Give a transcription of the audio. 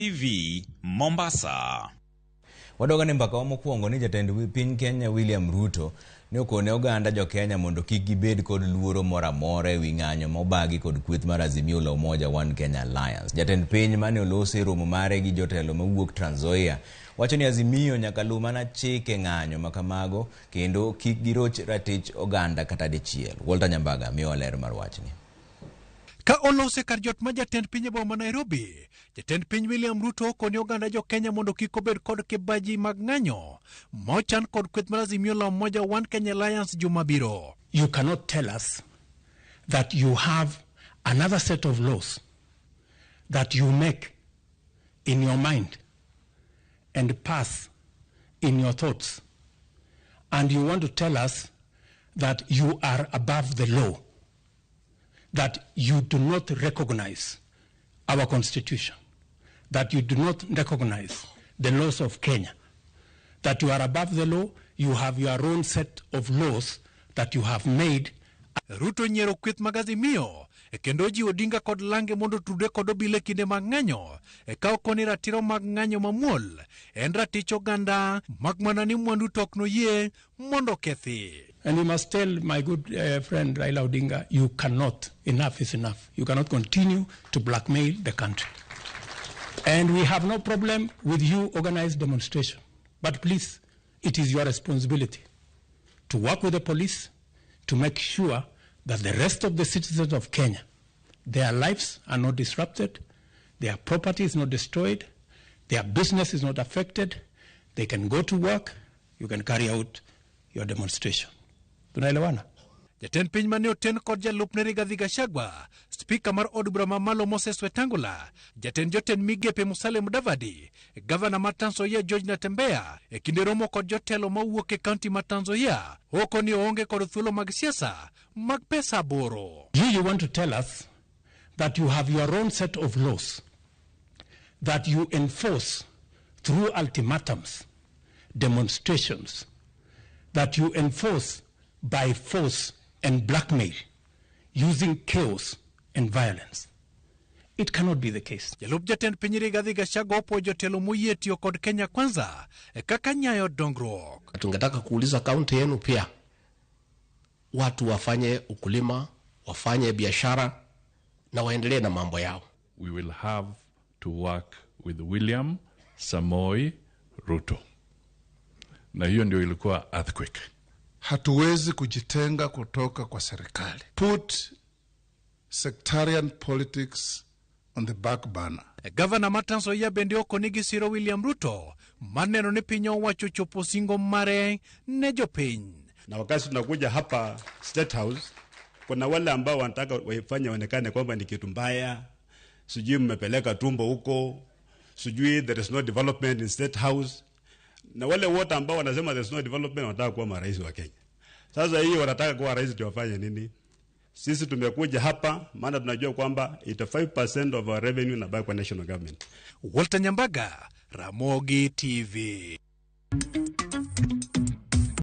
TV Mombasa. Wadogane mbaka wa mokwongo ni jatend piny Kenya William Ruto ne okone oganda jo Kenya mondo kik gibed kod luoro moro amora ewi ng'anyo mobagi kod kweth mar Azimio la Umoja One Kenya Alliance. Jatend piny mane olosi romo mare gi jotelo mawuok Trans Nzoia wacho ni Azimio nyaka luw mana chike ng'anyo makamago kendo kik giroch ratich oganda kata dichiel. Walter Nyambaga miyo ler mar wachni. Ka olose kar jot ma jatend piny e boma Nairobi, jatend piny William Ruto koni oganda jo Kenya mondo kik obed kod kibaji mag ng'anyo mochan kod kweth mar Azimio la Umoja One Kenya Alliance jumabiro. You cannot tell us that you have another set of laws that you make in your mind and pass in your thoughts, and you want to tell us that you are above the law, that you do not recognize our constitution, that you do not recognize the laws of Kenya, that you are above the law, you have your own set of laws that you have made. Ruto nyero kweth mag Azimio kendo ji Odinga kod Lange mondo tude kod obile kinde mag ng'anyo ka okoni ratiro mag ng'anyo mamuol en ratich oganda mag mana ni mwandu tok noyie mondo kethi. And you must tell my good friend Raila Odinga, you cannot, enough is enough. You cannot continue to blackmail the country. And we have no problem with you organized demonstration. But please, it is your responsibility to work with the police to make sure that the rest of the citizens of Kenya, their lives are not disrupted, their property is not destroyed, their business is not affected, they can go to work, you can carry out your demonstration. Tunaelewana? Jatend piny mane oten kod jalupne Rigathi Gachagua, spika mar od bura mamalo Moses Wetangula, jatend jotend migepe Musalia Mudavadi, gavana mar Trans Nzoia George Natembeya, kinde romo kod jotelo mawuok e kaunti mar Trans Nzoia, okoni oonge kod thuolo mag siasa mag pesa boro. You want to tell us that you have your own set of laws that you enforce through ultimatums, demonstrations, that you enforce by force and blackmail, using chaos and violence. It cannot be the case. Jalup jatend piny Rigathi Gachagua opo jotelo moyie tiyo kod Kenya Kwanza kaka nyayo dongruok. Tungetaka kuuliza kaunti yenu pia watu wafanye ukulima, wafanye biashara na waendelee na mambo yao. We will have to work with William Samoei Ruto. Na hiyo ndio ilikuwa earthquake. Hatuwezi kujitenga kutoka kwa serikali. Put sectarian politics on the back burner. Gavana mar Trans Nzoia bende okoni gi siro William Ruto maneno ni piny owacho chopo singo mare ne jopiny. Na wakati tunakuja hapa State House, kuna wale ambao wanataka waifanye onekane kwamba ni kitu mbaya, sijui mmepeleka tumbo huko, sijui there is no development in State House. Na wale wote ambao wanasema there is no development wanataka kuwa marais wa Kenya. Sasa hii wanataka kuwa rais tuwafanye nini? Sisi tumekuja hapa maana tunajua kwamba 85% of our revenue inabaki kwa national government. Walter Nyambaga, Ramogi TV.